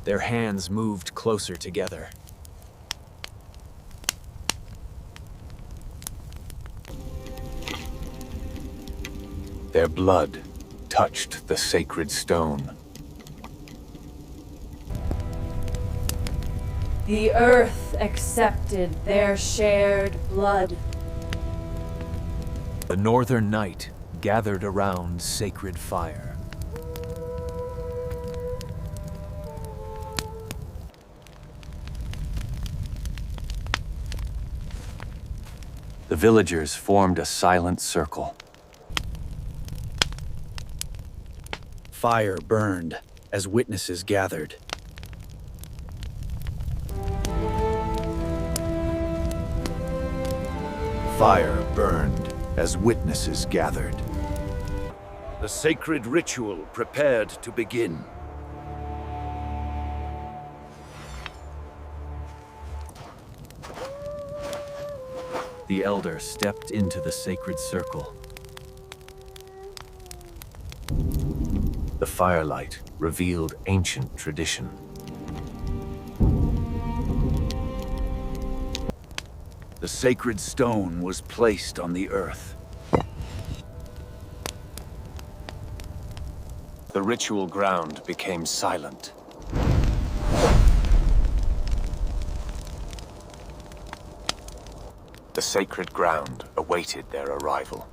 Their hands moved closer together. Their blood touched the sacred stone. The earth accepted their shared blood. The northern night gathered around sacred fire. The villagers formed a silent circle. Fire burned as witnesses gathered. Fire burned as witnesses gathered. The sacred ritual prepared to begin. The elder stepped into the sacred circle. The firelight revealed ancient tradition. The sacred stone was placed on the earth. The ritual ground became silent. The sacred ground awaited their arrival.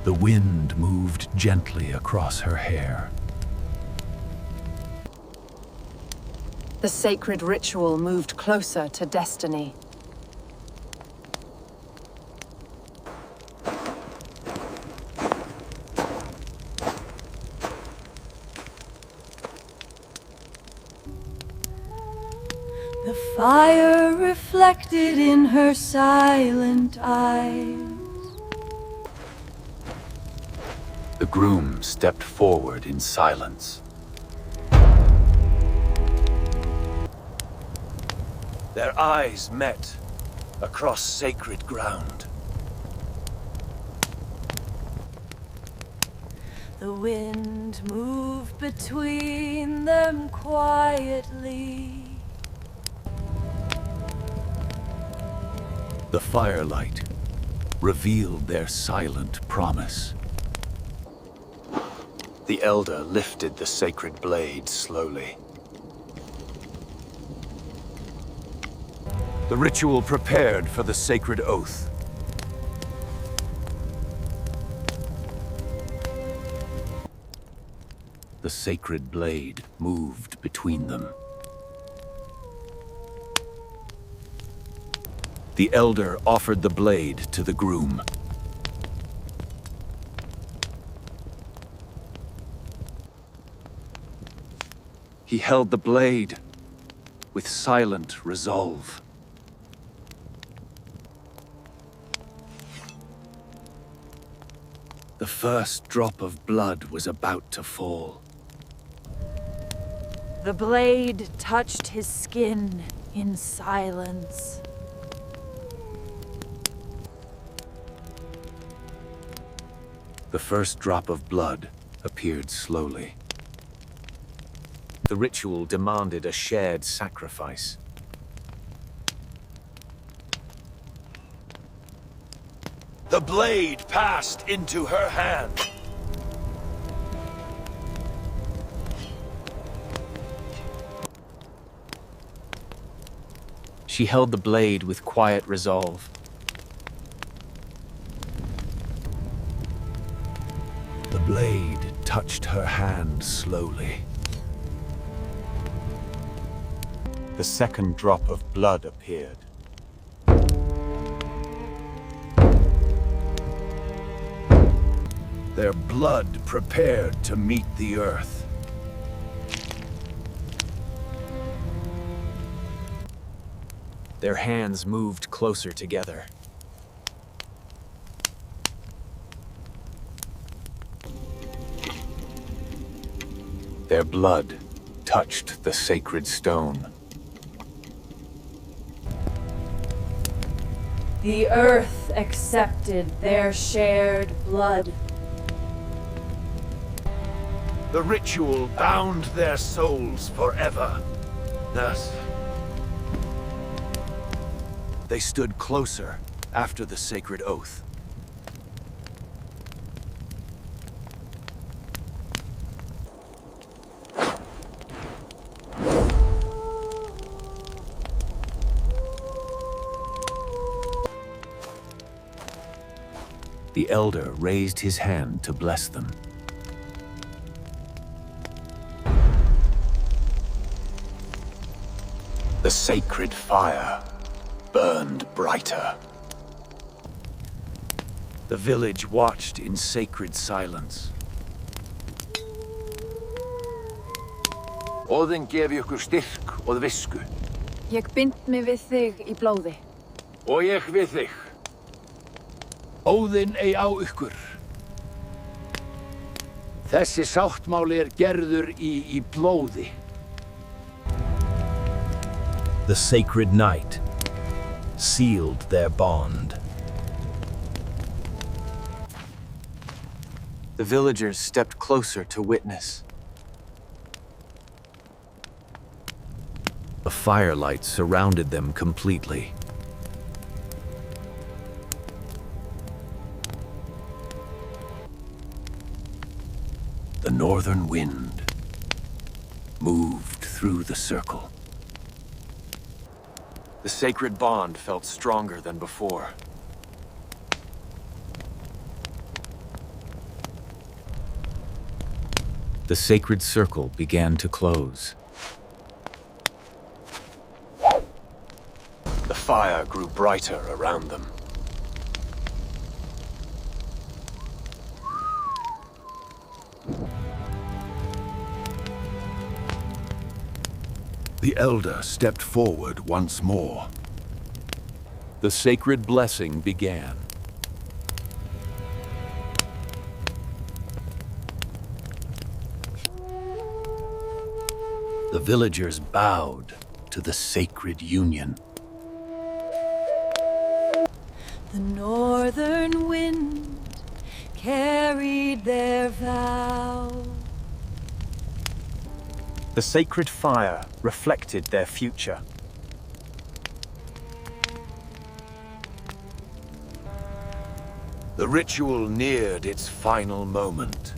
The wind moved gently across her hair. The sacred ritual moved closer to destiny. The fire reflected in her silent eyes. The groom stepped forward in silence. Their eyes met across sacred ground. The wind moved between them quietly. The firelight revealed their silent promise. The elder lifted the sacred blade slowly. The ritual prepared for the sacred oath. The sacred blade moved between them. The elder offered the blade to the groom. He held the blade with silent resolve. The first drop of blood was about to fall. The blade touched his skin in silence. The first drop of blood appeared slowly. The ritual demanded a shared sacrifice. The blade passed into her hand. She held the blade with quiet resolve. The blade touched her hand slowly. The second drop of blood appeared. Their blood prepared to meet the earth. Their hands moved closer together. Their blood touched the sacred stone. The earth accepted their shared blood. The ritual bound their souls forever. Thus, They stood closer after the sacred oath. The elder raised his hand to bless them. The sacred fire burned brighter. the village watched in sacred silence. Óðinn gefi ykkur styrk og visku. Ég bind mig við þig í blóði. Og ég við þig. Óðinn ei á ykkur. Þessi sáttmáli gerður í blóði. The sacred night sealed their bond. The villagers stepped closer to witness. A firelight surrounded them completely. The northern wind moved through the circle. The sacred bond felt stronger than before. The sacred circle began to close. The fire grew brighter around them. The elder stepped forward once more. The sacred blessing began. The villagers bowed to the sacred union. The northern wind carried their vow. The sacred fire reflected their future. The ritual neared its final moment.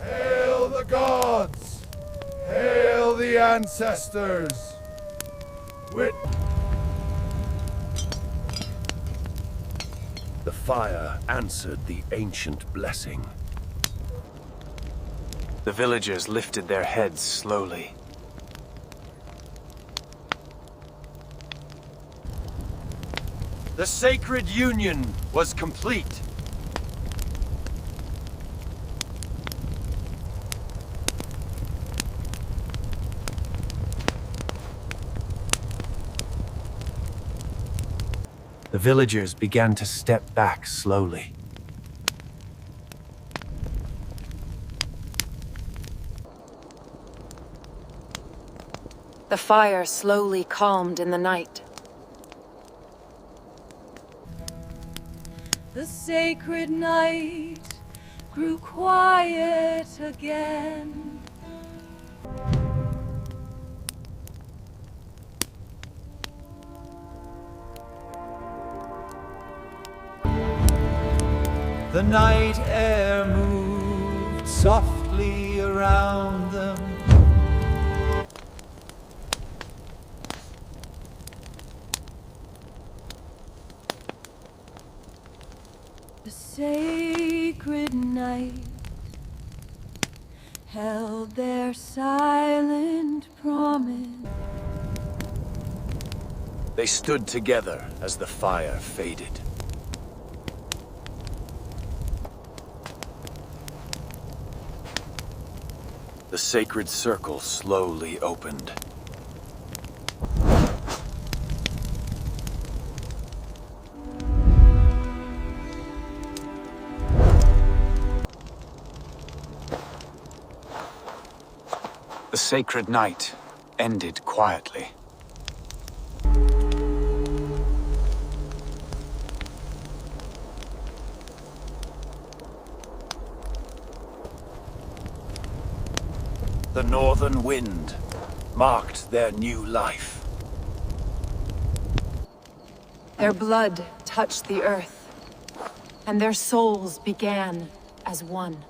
Hail the gods! Hail the ancestors! The fire answered the ancient blessing. The villagers lifted their heads slowly. The sacred union was complete. The villagers began to step back slowly. The fire slowly calmed in the night. The sacred night grew quiet again. The night air moved softly around them. The sacred night held their silent promise. They stood together as the fire faded. The sacred circle slowly opened. The sacred night ended quietly. The northern wind marked their new life. Their blood touched the earth, and their souls began as one.